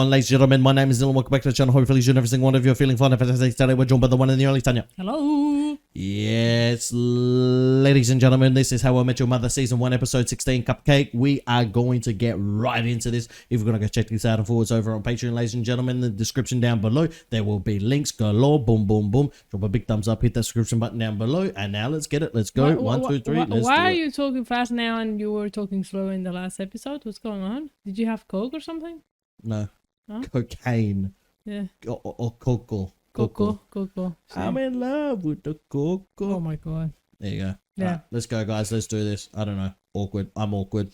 on, ladies and gentlemen? My name is Dylan. Welcome back to the channel. Hopefully, you and every single one of you are feeling fine. Fantastic. Today, we're joined by the one and the only Tanya. Hello. Yes, ladies and gentlemen, this is How I Met Your Mother Season 1, Episode 16, Cupcake. We are going to get right into this. If you're going to go check this out and forwards over on Patreon, ladies and gentlemen, in the description down below, there will be links galore. Boom, boom, boom. Drop a big thumbs up, hit that subscription button down below. And now let's get it. Let's go. One, two, three. Let's do it. Why are you talking fast now and you were talking slow in the last episode? What's going on? Did you have Coke or something? No. Huh? Cocaine. Yeah. Or cocoa. Coco. I'm in love with the cocoa. Oh my god. There you go. Yeah. Right, let's go, guys. Let's do this. I don't know. Awkward. I'm awkward.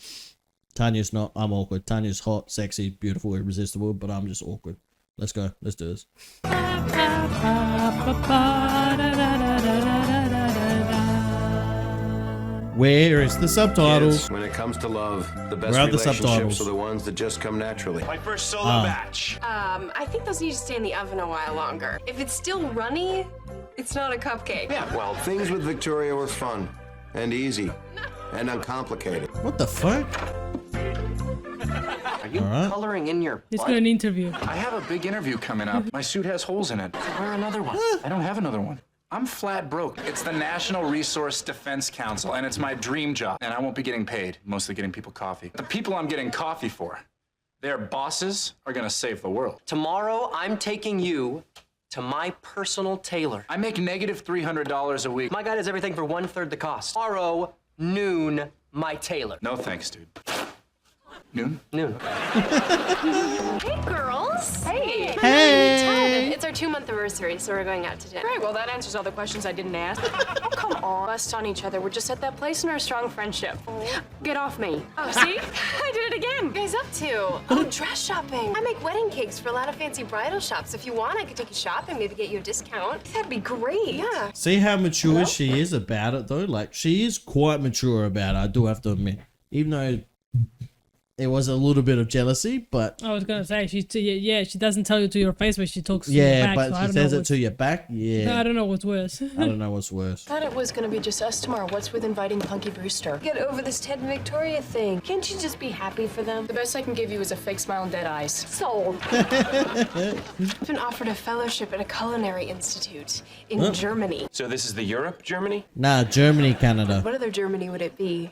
Tanya's not. I'm awkward. Tanya's hot, sexy, beautiful, irresistible, but I'm just awkward. Let's go. Let's do this. Where is the subtitles? Yes, when it comes to love, the best relationships are the ones that just come naturally. My first solo batch. I think those need to stay in the oven a while longer. If it's still runny, it's not a cupcake. Yeah, well, things with Victoria were fun and easy and uncomplicated. What the fuck? Are you coloring in your He's butt? got an interview. I have a big interview coming up. My suit has holes in it. Wear another one. I don't have another one. I'm flat broke. It's the National Resource Defense Council, and it's my dream job. And I won't be getting paid, mostly getting people coffee. The people I'm getting coffee for, their bosses are gonna save the world. Tomorrow, I'm taking you to my personal tailor. I make negative $300 a week. My guy does everything for 1/3 the cost. Tomorrow, noon, my tailor. No thanks, dude. Noon? Noon. Hey, girls. Hey. Hey. It's our 2-month anniversary, so we're going out to dinner. Great, well, that answers all the questions I didn't ask. Oh, come on. Bust on each other. We're just at that place in our strong friendship. Get off me. Oh, see? I did it again. What are you guys up to? Oh, dress shopping. I make wedding cakes for a lot of fancy bridal shops. If you want, I could take you shopping, maybe get you a discount. That'd be great. Yeah. See how mature she is about it, though? Like, she is quite mature about it, I do have to admit. Even though there was a little bit of jealousy, but... I was gonna say she doesn't tell you to your face, but she talks to your Yeah, back, but so I she don't says know it to your back? Yeah. I don't know what's worse. I don't know what's worse. Thought it was gonna be just us tomorrow. What's with inviting Punky Brewster? Get over this Ted and Victoria thing. Can't you just be happy for them? The best I can give you is a fake smile and dead eyes. Sold. I've been offered a fellowship at a culinary institute in Germany. So this is the Europe, Germany? Nah, Germany, Canada. What other Germany would it be?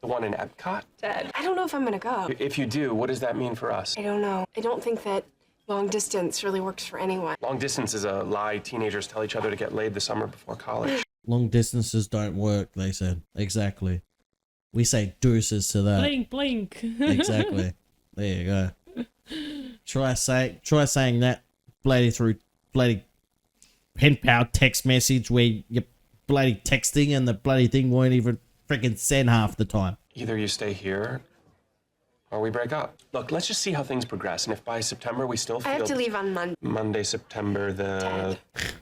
The one in Epcot? Ted, I don't know if I'm gonna go. If you do, what does that mean for us? I don't know. I don't think that long distance really works for anyone. Long distance is a lie teenagers tell each other to get laid the summer before college. Long distances don't work, they said. Exactly. We say deuces to that. Blink. Exactly. There you go. Try saying that bloody through bloody pen pal text message where you're bloody texting and the bloody thing won't even freaking send half the time. Either you stay here or we break up. Look, let's just see how things progress. And if by September we still feel... I have to leave on Monday. Monday, September the...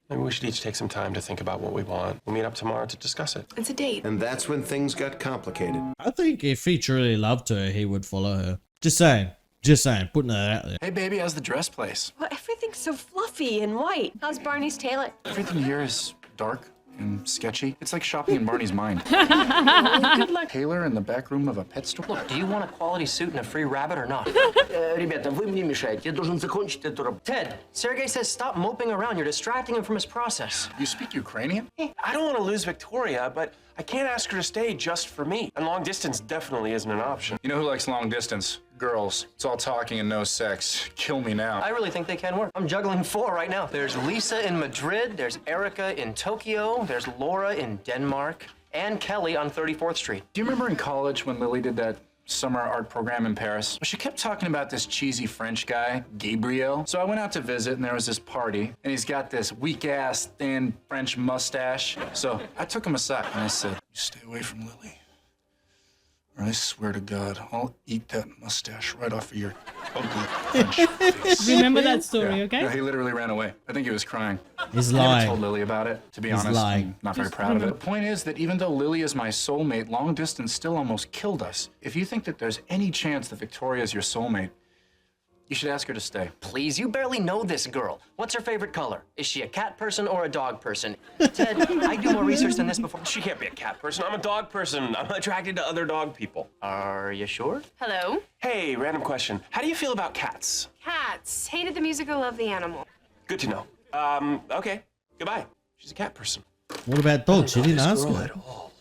Maybe we should each take some time to think about what we want. We'll meet up tomorrow to discuss it. It's a date. And that's when things got complicated. I think if he truly loved her, he would follow her. Just saying. Putting that out there. Hey, baby, how's the dress place? Well, everything's so fluffy and white. How's Barney's tailor? Everything here is dark and sketchy. It's like shopping in Barney's mind. Good luck. Taylor in the back room of a pet store? Look, do you want a quality suit and a free rabbit or not? Ребята, вы мне мешаете. Я должен закончить эту работу. Ted, Sergey says stop moping around. You're distracting him from his process. You speak Ukrainian? I don't want to lose Victoria, but I can't ask her to stay just for me. And long distance definitely isn't an option. You know who likes long distance? Girls. It's all talking and no sex. Kill me now. I really think they can work. I'm juggling 4 right now. There's Lisa in Madrid, there's Erica in Tokyo, there's Laura in Denmark, and Kelly on 34th Street. Do you remember in college when Lily did that summer art program in Paris? Well, she kept talking about this cheesy French guy, Gabriel. So I went out to visit and there was this party and he's got this weak-ass, thin French mustache. So I took him aside and I said, you stay away from Lily. Or I swear to God, I'll eat that mustache right off of your ugly French face. Remember that story, Yeah. okay? No, he literally ran away. I think he was crying. He's I never lying. told Lily about it, to be He's honest. lying. I'm not very proud of it. The point is that even though Lily is my soulmate, long distance still almost killed us. If you think that there's any chance that Victoria is your soulmate, You should ask her to stay. Please, you barely know this girl. What's her favorite color? Is she a cat person or a dog person? Ted, I do more research than this before. She can't be a cat person. I'm a dog person. I'm attracted to other dog people. Are you sure? Hello? Hey, random question. How do you feel about cats? Cats. Hated the musical, love the animal. Good to know. Okay. Goodbye. She's a cat person. What about dogs? You didn't ask Girl her. at all.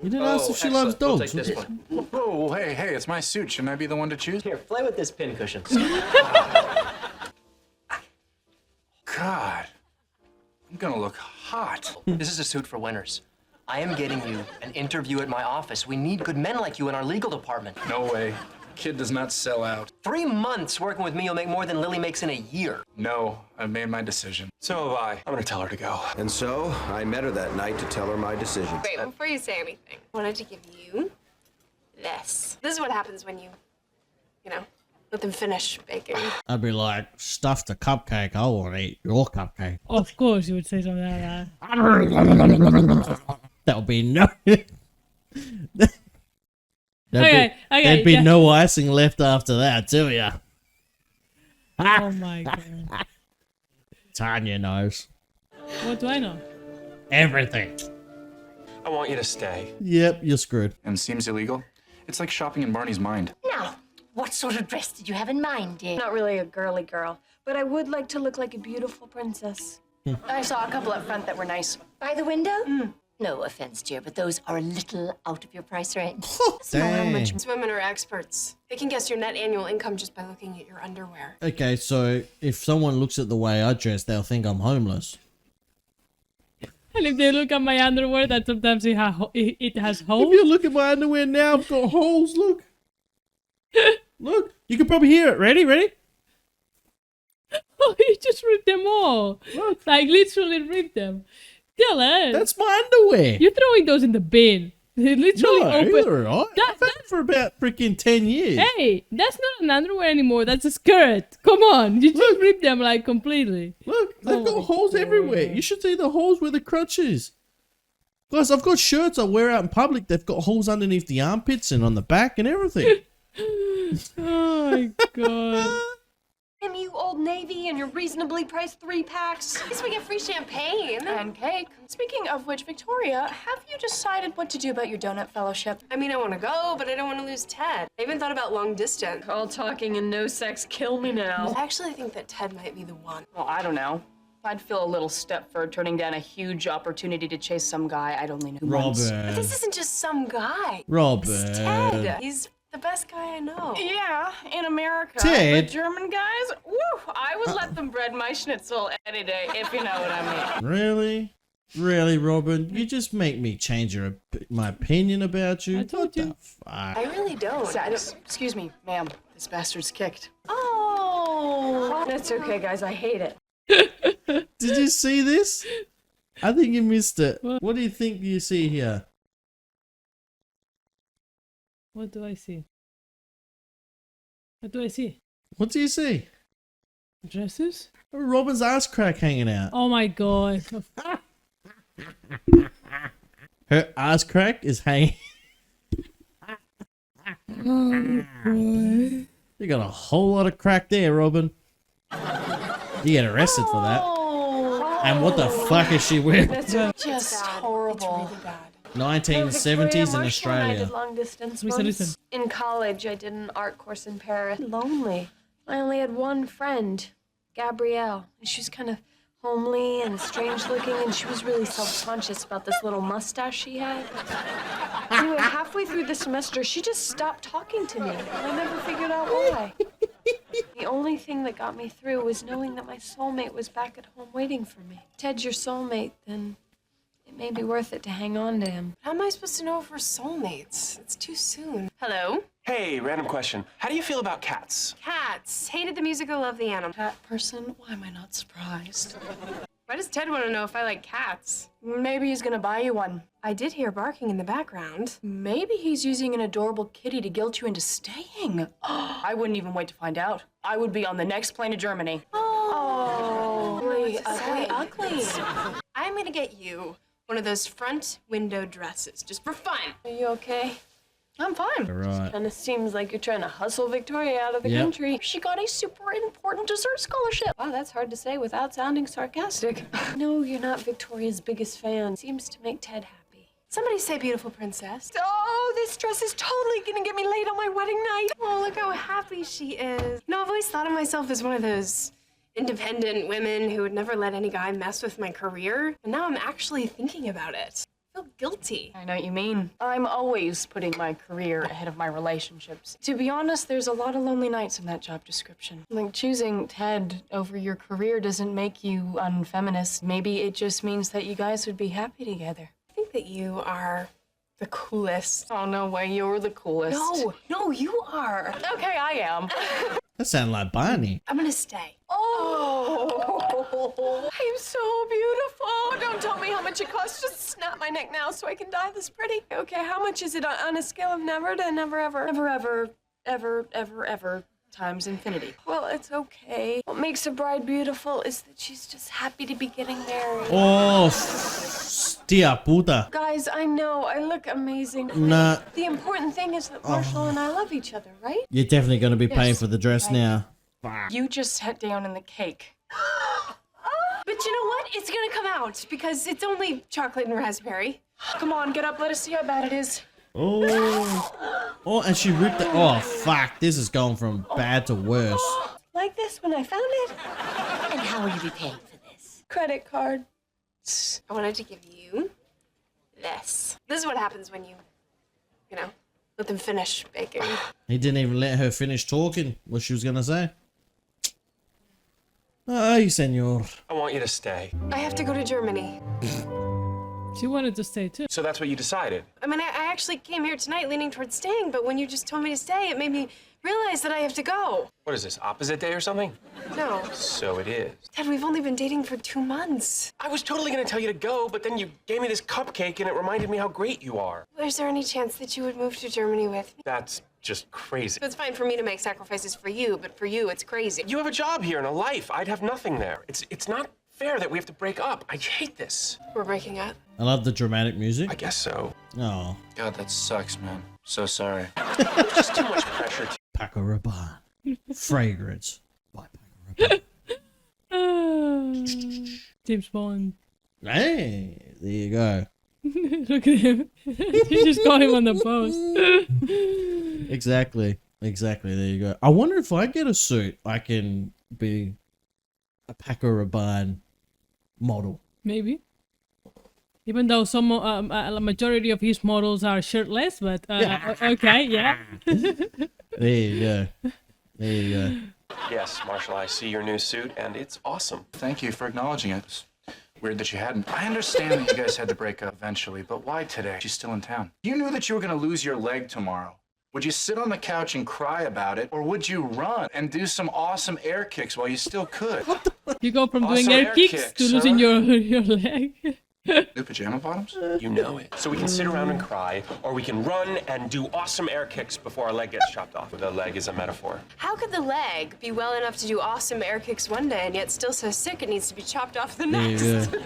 You didn't ask if she loves We'll dogs. take this one. Oh, hey, it's my suit. Shouldn't I be the one to choose? Here, play with this pincushion. God, I'm gonna look hot. This is a suit for winners. I am getting you an interview at my office. We need good men like you in our legal department. No way. Kid does not sell out. 3 months working with me will make more than Lily makes in a year. No, I've made my decision. So have I. I'm gonna tell her to go. And so I met her that night to tell her my decision. Wait, before you say anything, I wanted to give you this. This is what happens when you know, let them finish baking. I'd be like, stuff the cupcake. I want to eat your cupcake. Of course, you would say something like that. That would be no. Okay, There'd be yeah. no icing left after that, do ya? Oh my god. Tanya knows What do I know? everything. I want you to stay. Yep, you're screwed. And seems illegal. It's like shopping in Barney's mind. Now, what sort of dress did you have in mind, dear? Not really a girly girl, but I would like to look like a beautiful princess. I saw a couple up front that were nice. By the window? No offense, dear, but those are a little out of your price range. Dang. These women are experts. They can guess your net annual income just by looking at your underwear. Okay, so if someone looks at the way I dress, they'll think I'm homeless. And if they look at my underwear, that sometimes it has If holes. you look at my underwear now, I've got holes. Look. Look. You can probably hear it. Ready? Ready? Oh, you just ripped them all. Like literally ripped them. Dylan, That's my underwear. you're throwing those in the bin. They literally No, open. they're all right. I've had it for about freaking 10 years. Hey, that's not an underwear anymore. That's a skirt. Come on, you just ripped them like completely. Look, they've Oh, got holes everywhere. You should see the holes where the crotch is. Guys, I've got shirts I wear out in public. They've got holes underneath the armpits and on the back and everything. Oh my god. Damn you, Old Navy, and your reasonably priced 3-packs. At least we get free champagne. And cake. Speaking of which, Victoria, have you decided what to do about your donut fellowship? I mean, I want to go, but I don't want to lose Ted. I even thought about long distance. All talking and no sex kill me now. I actually think that Ted might be the one. Well, I don't know. I'd feel a little step for turning down a huge opportunity to chase some guy I'd only known once. But Robert. this isn't just some guy. This is Robert. Ted. He's the best guy I know. Yeah, in America. Ted. But German guys, woo, I would let them bread my schnitzel any day, if you know what I mean. Really? Really, Robin? You just make me change my opinion about you. I told What you. the fuck? I really don't. Sex. Excuse me, ma'am. This bastard's kicked. Oh. That's okay, guys. I hate it. Did you see this? I think you missed it. What do you think you see here? What do I see? What do I see? What do you see? Dresses? Robin's ass crack hanging out. Oh my god. Her ass crack is hanging. Oh boy. You got a whole lot of crack there, Robin. You get arrested for that. And what the fuck is she wearing? That's just horrible. It's really bad. 1970s in I Australia. did long distance Listen, once. listen. In college, I did an art course in Paris. Lonely. I only had one friend, Gabrielle. And she was kind of homely and strange looking, and she was really self-conscious about this little mustache she had. Anyway, halfway through the semester, she just stopped talking to me, and I never figured out why. The only thing that got me through was knowing that my soulmate was back at home waiting for me. Ted's your soulmate, then it may be worth it to hang on to him. How am I supposed to know if we're soulmates? It's too soon. Hello? Hey, random question. How do you feel about cats? Cats. Hated the musical, love the animal. Cat person? Why am I not surprised? Why does Ted want to know if I like cats? Maybe he's gonna buy you one. I did hear barking in the background. Maybe he's using an adorable kitty to guilt you into staying. I wouldn't even wait to find out. I would be on the next plane to Germany. Oh, Ugly, what's it say? ugly. I'm gonna get you one of those front window dresses, just for fun. Are you okay? I'm fine. All right. Kind of seems like you're trying to hustle Victoria out of the Yep. country. She got a super important dessert scholarship. Wow, that's hard to say without sounding sarcastic. No, you're not Victoria's biggest fan. Seems to make Ted happy. Somebody say beautiful princess. Oh, this dress is totally gonna get me late on my wedding night. Oh, look how happy she is. You know, I've always thought of myself as one of those independent women who would never let any guy mess with my career. And now I'm actually thinking about it. I feel guilty. I know what you mean. I'm always putting my career ahead of my relationships. To be honest, there's a lot of lonely nights in that job description. Like, choosing Ted over your career doesn't make you unfeminist. Maybe it just means that you guys would be happy together. I think that you are the coolest. Oh, no way, you're the coolest. No, you are. Okay, I am. That sounds like Barney. I'm gonna stay. Oh, I'm so beautiful. Don't tell me how much it costs. Just snap my neck now so I can dye this pretty. Okay, how much is it on a scale of never to never, ever? Never, ever, ever, ever, ever times infinity. Well, it's okay. What makes a bride beautiful is that she's just happy to be getting married. Oh, tia puta. Guys, I know I look amazing. Nah. The important thing is that Marshall and I love each other, right? You're definitely going to be paying Yes, for the dress right. now. You just sat down in the cake. But you know what? It's gonna come out because it's only chocolate and raspberry. Come on, get up. Let us see how bad it is. Oh. Oh, and she ripped it. Oh, fuck. This is going from bad to worse. Like this when I found it. And how will you be paying for this? Credit card. I wanted to give you this. This is what happens when you know, let them finish baking. He didn't even let her finish talking what she was going to say. Ay, senor. I want you to stay. I have to go to Germany. She wanted to stay too. So that's what you decided? I mean, I actually came here tonight leaning towards staying, but when you just told me to stay, it made me realize that I have to go. What is this, opposite day or something? No. So it is. Ted, we've only been dating for 2 months. I was totally gonna tell you to go, but then you gave me this cupcake and it reminded me how great you are. Is there any chance that you would move to Germany with me? That's just crazy. It's fine for me to make sacrifices for you, but for you, it's crazy. You have a job here and a life. I'd have nothing there. It's not fair that we have to break up. I hate this. We're breaking up. I love the dramatic music. I guess so. Oh. God, that sucks, man. So sorry. Just too much pressure. Paco Rabanne. Fragrance. By Paco Rabanne. James Bond. Hey, there you go. Look at him. He just got him on the post. Exactly. Exactly. There you go. I wonder if I get a suit, I can be a Paco Rabanne model. Maybe. Even though some a majority of his models are shirtless, but okay, yeah. There you go. There you go. Yes, Marshall, I see your new suit and it's awesome. Thank you for acknowledging it. It's weird that you hadn't. I understand that you guys had to break up eventually, but why today? She's still in town. You knew that you were going to lose your leg tomorrow. Would you sit on the couch and cry about it, or would you run and do some awesome air kicks while you still could? You go from doing Awesome air air kicks kicks, to losing huh? your leg. New pajama bottoms? You know it. So we can sit around and cry, or we can run and do awesome air kicks before our leg gets chopped off. The leg is a metaphor. How could the leg be well enough to do awesome air kicks one day and yet still so sick it needs to be chopped off the There you next? go.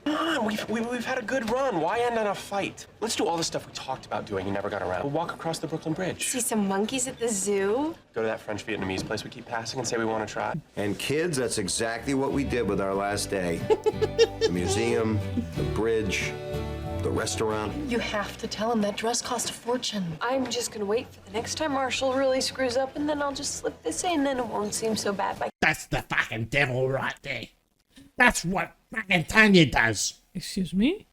Come on, we've had a good run. Why end on a fight? Let's do all the stuff we talked about doing and never got around. We'll walk across the Brooklyn Bridge. See some monkeys at the zoo? Go to that French-Vietnamese place we keep passing and say we want to try. And kids, that's exactly what we did with our last day. The museum, the bridge, the restaurant. You have to tell him that dress cost a fortune. I'm just gonna wait for the next time Marshall really screws up, and then I'll just slip this in, then it won't seem so bad. That's the fucking devil right there. That's what fucking Tanya does. Excuse me?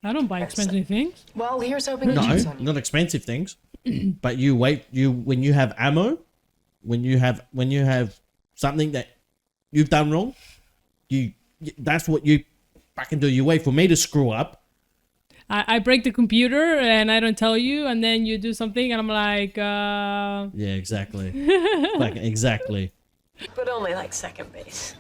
I don't buy expensive things. Well, here's hoping he No, cheats on you. not expensive things. But you wait. When you have ammo, when you have something that you've done wrong, that's what you fucking do. You wait for me to screw up. I break the computer and I don't tell you, and then you do something, and I'm like, Yeah, exactly. Like exactly. But only like second base.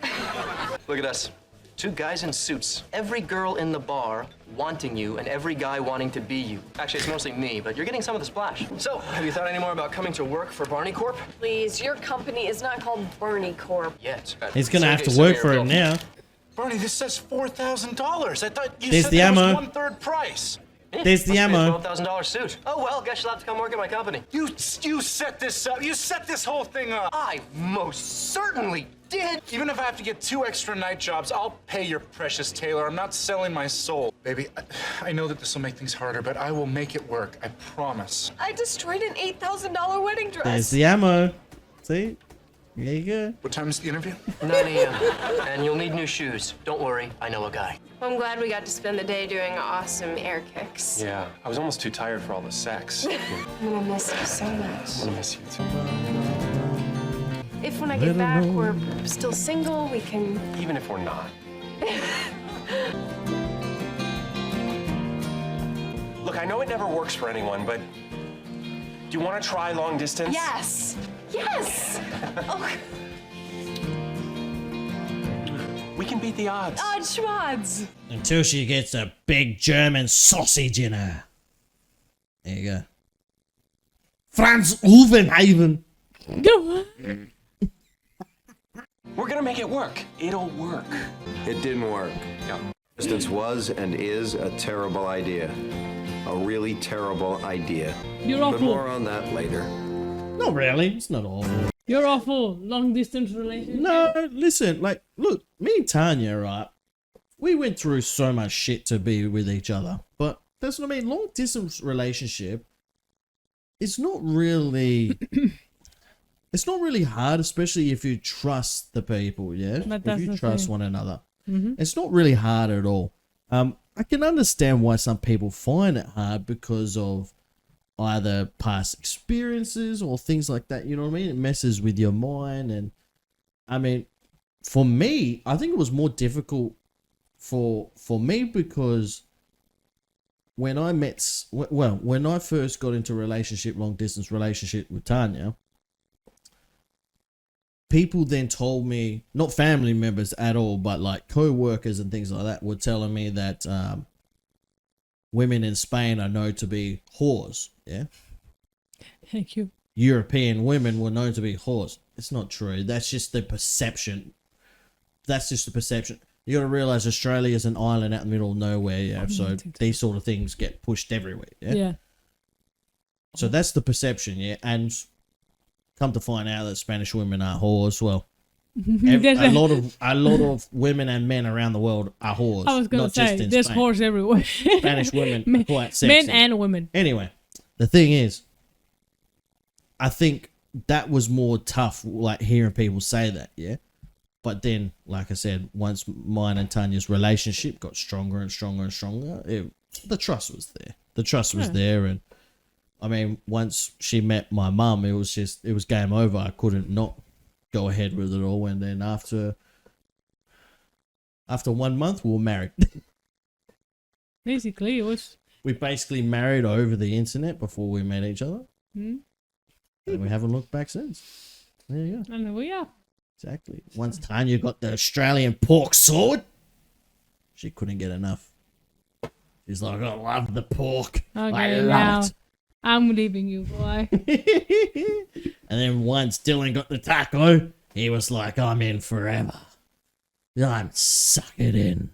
Look at us. 2 guys in suits. Every girl in the bar wanting you and every guy wanting to be you. Actually, it's mostly me, but you're getting some of the splash. So, have you thought any more about coming to work for Barney Corp? Please, your company is not called Bernie Corp. Yet. He's gonna have to work for it now. Bernie, this says $4,000. I thought you There's said the that ammo. was 1/3 price. There's the ammo. $12,000 suit. Oh well, guess you'll have to come work at my company. You set this up. You set this whole thing up. I most certainly did. Even if I have to get 2 extra night jobs, I'll pay your precious tailor. I'm not selling my soul. Baby, I know that this will make things harder, but I will make it work. I promise. I destroyed an $8,000 wedding dress. There's the ammo. See? There you go. What time is the interview? 9 a.m. And you'll need new shoes. Don't worry, I know a guy. Well, I'm glad we got to spend the day doing awesome air kicks. Yeah, I was almost too tired for all the sex. I'm I'm gonna miss you so much. gonna miss you too. If when I get back we're still single, we can. Even if we're not. Look, I know it never works for anyone, but do you want to try long distance? Yes! Yes! Oh, We can beat the odds. odd schwads! Until she gets a big German sausage in her. There you go. Franz Ulvenhaven. Go on. We're gonna make it work. It'll work. It didn't work. Yeah. Distance was and is a terrible idea. A really terrible idea. You're But awful. more on that later. Not really. It's not awful. You're awful. Long distance relationship. No, listen, like, look, me and Tanya, right? We went through so much shit to be with each other. But that's what I mean. Long distance relationship, it's not really it's not really hard, especially if you trust the people, yeah? But If that's you the trust thing. one another. Mhm. It's not really hard at all. I can understand why some people find it hard because of either past experiences or things like that. You know what I mean? It messes with your mind. And I mean, for me, I think it was more difficult for me because when I when I first got into a relationship, long distance relationship with Tanya, people then told me, not family members at all, but like co-workers and things like that were telling me that women in Spain are known to be whores. Yeah. Thank you. European women were known to be whores. It's not true. That's just the perception. That's just the perception. You got to realize Australia is an island out in the middle of nowhere. Yeah. So these sort of things get pushed everywhere. Yeah. Yeah. So that's the perception. Yeah. And come to find out that Spanish women are whores. Well, a lot of women and men around the world are whores. I was gonna not say just in there's Spain. whores everywhere. Spanish women are quite sexy. Men and women. Anyway, the thing is, I think that was more tough, like hearing people say that, yeah. But then, like I said, once mine and Tanya's relationship got stronger and stronger and stronger, the trust was there. The trust was there, and I mean, once she met my mum, it was game over. I couldn't not go ahead with it all, and then after 1 month, we were married. Basically, it was. We basically married over the internet before we met each other. Hmm? And we haven't looked back since. There you go. And there we are. Exactly. Once Tanya got the Australian pork sword, she couldn't get enough. She's like, I love the pork. I Okay, love now it. I'm leaving you, boy. And then once Dylan got the taco, he was like, I'm in forever. I'm sucking in.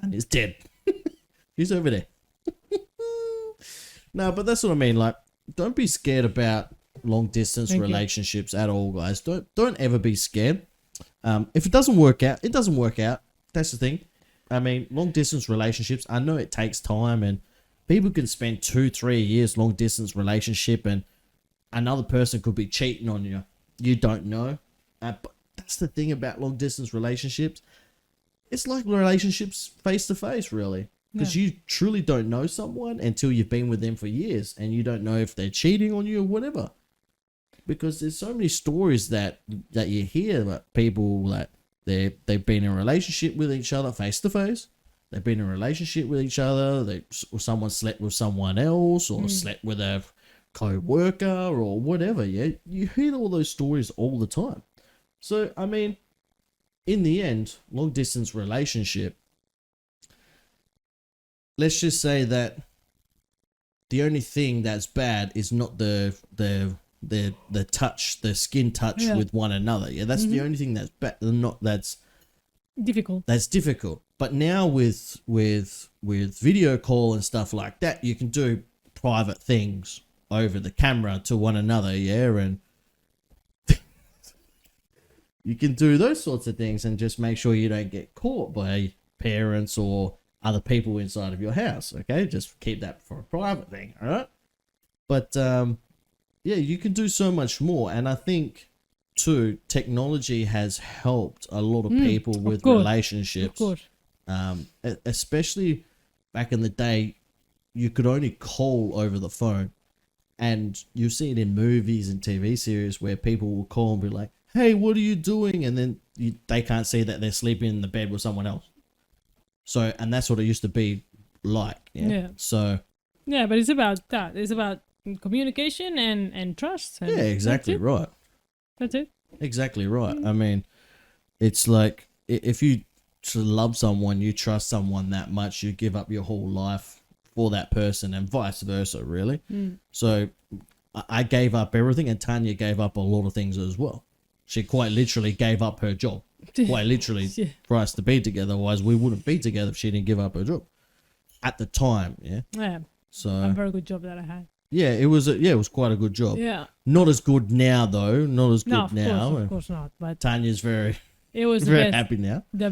And he's dead. He's over there. No, but that's what I mean. Like, don't be scared about long distance relationships at all, guys. Don't ever be scared. If it doesn't work out, it doesn't work out. That's the thing. I mean, long distance relationships, I know it takes time, and people can spend 2-3 years long distance relationship, and another person could be cheating on you. You don't know. But that's the thing about long distance relationships. It's like relationships face to face, really. Because you truly don't know someone until you've been with them for years, and you don't know if they're cheating on you or whatever. Because there's so many stories that you hear about people that they've been in a relationship with each other face to face. They've been in a relationship with each other. Or someone slept with someone else, or slept with a co-worker, or whatever. Yeah, you hear all those stories all the time. So I mean, in the end, long distance relationship. Let's just say that the only thing that's bad is not the touch, the skin touch with one another. Yeah, that's the only thing that's bad. That's difficult. That's difficult. But now with video call and stuff like that, you can do private things over the camera to one another, yeah, and you can do those sorts of things and just make sure you don't get caught by parents or other people inside of your house. Okay, just keep that for a private thing, all right? But yeah, you can do so much more, and I think too, technology has helped a lot of people with relationships. Of course. Especially back in the day, you could only call over the phone, and you see it in movies and TV series where people will call and be like, "Hey, what are you doing?" And then they can't see that they're sleeping in the bed with someone else. So, and that's what it used to be like. Yeah. So. Yeah, but it's about that. It's about communication and trust. And yeah, exactly right. That's it. Exactly right. I mean, it's like if you love someone, you trust someone that much, you give up your whole life for that person, and vice versa, really. So I gave up everything, and Tanya gave up a lot of things as well. She quite literally gave up her job, quite literally, for us to be together. Otherwise, we wouldn't be together if she didn't give up her job at the time. Yeah. Yeah. So a very good job that I had. Yeah, it was quite a good job. Yeah. Not as good now though. Not as good now. Of course not. But Tanya's very very happy now. The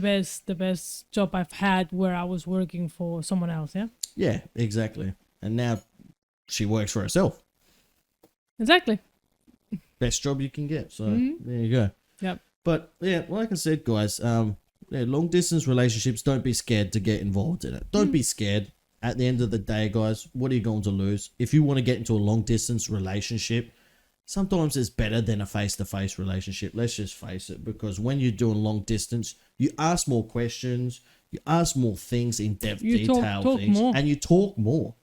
best job I've had where I was working for someone else. Yeah. Yeah, exactly. And now she works for herself. Exactly. Best job you can get. So there you go. Yep. But yeah, like I said, guys, long distance relationships, don't be scared to get involved in it. Don't be scared. At the end of the day, guys, what are you going to lose? If you want to get into a long distance relationship, sometimes it's better than a face-to-face relationship. Let's just face it, because when you're doing long distance, you ask more questions, you ask more things, in-depth detail things, and you talk more.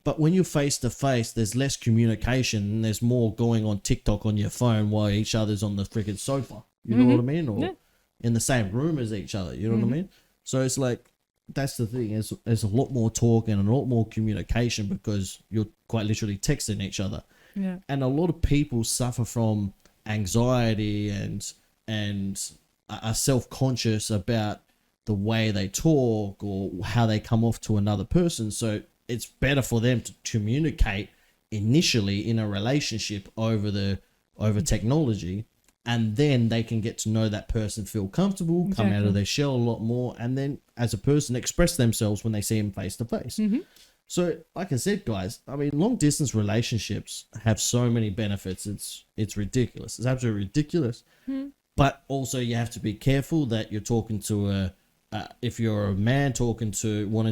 But when you're face-to-face, there's less communication and there's more going on TikTok on your phone while each other's on the freaking sofa. You know what I mean? Or in the same room as each other. You know what I mean? So it's like, that's the thing. There's a lot more talk and a lot more communication because you're quite literally texting each other. Yeah. And a lot of people suffer from anxiety and are self-conscious about the way they talk or how they come off to another person. So it's better for them to communicate initially in a relationship over technology, and then they can get to know that person, feel comfortable, come out of their shell a lot more, and then as a person express themselves when they see them face to face. So like I said, guys, I mean, long distance relationships have so many benefits. It's ridiculous. It's absolutely ridiculous. But also you have to be careful that you're talking to if you're a man wanting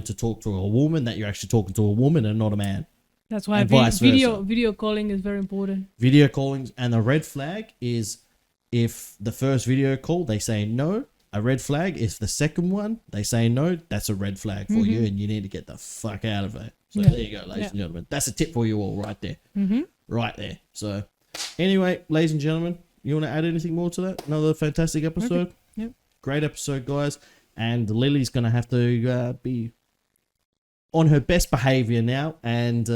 to talk to a woman, that you're actually talking to a woman and not a man. That's why video calling is very important. Video calling, and the red flag is if the first video call they say no. A red flag is the second one they say no. That's a red flag for you, and you need to get the fuck out of it. So there you go, ladies and gentlemen. That's a tip for you all right there. Right there. So anyway, ladies and gentlemen, you want to add anything more to that? Another fantastic episode. Okay. Yep. Great episode, guys. And Lily's going to have to be on her best behavior now. And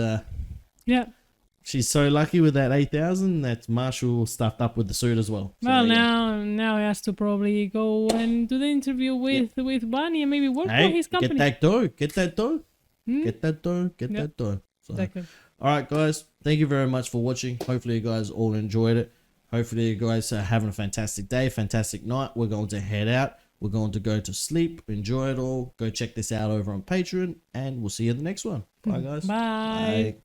she's so lucky with that 8,000 that Marshall stuffed up with the suit as well. So well, now he has to probably go and do the interview with Barney and maybe work for his company. Get that dough. Get that dough. Get that dough. Get that dough. So, exactly. All right, guys. Thank you very much for watching. Hopefully you guys all enjoyed it. Hopefully you guys are having a fantastic day, fantastic night. We're going to head out. We're going to go to sleep. Enjoy it all. Go check this out over on Patreon, and we'll see you in the next one. Bye, guys. Bye.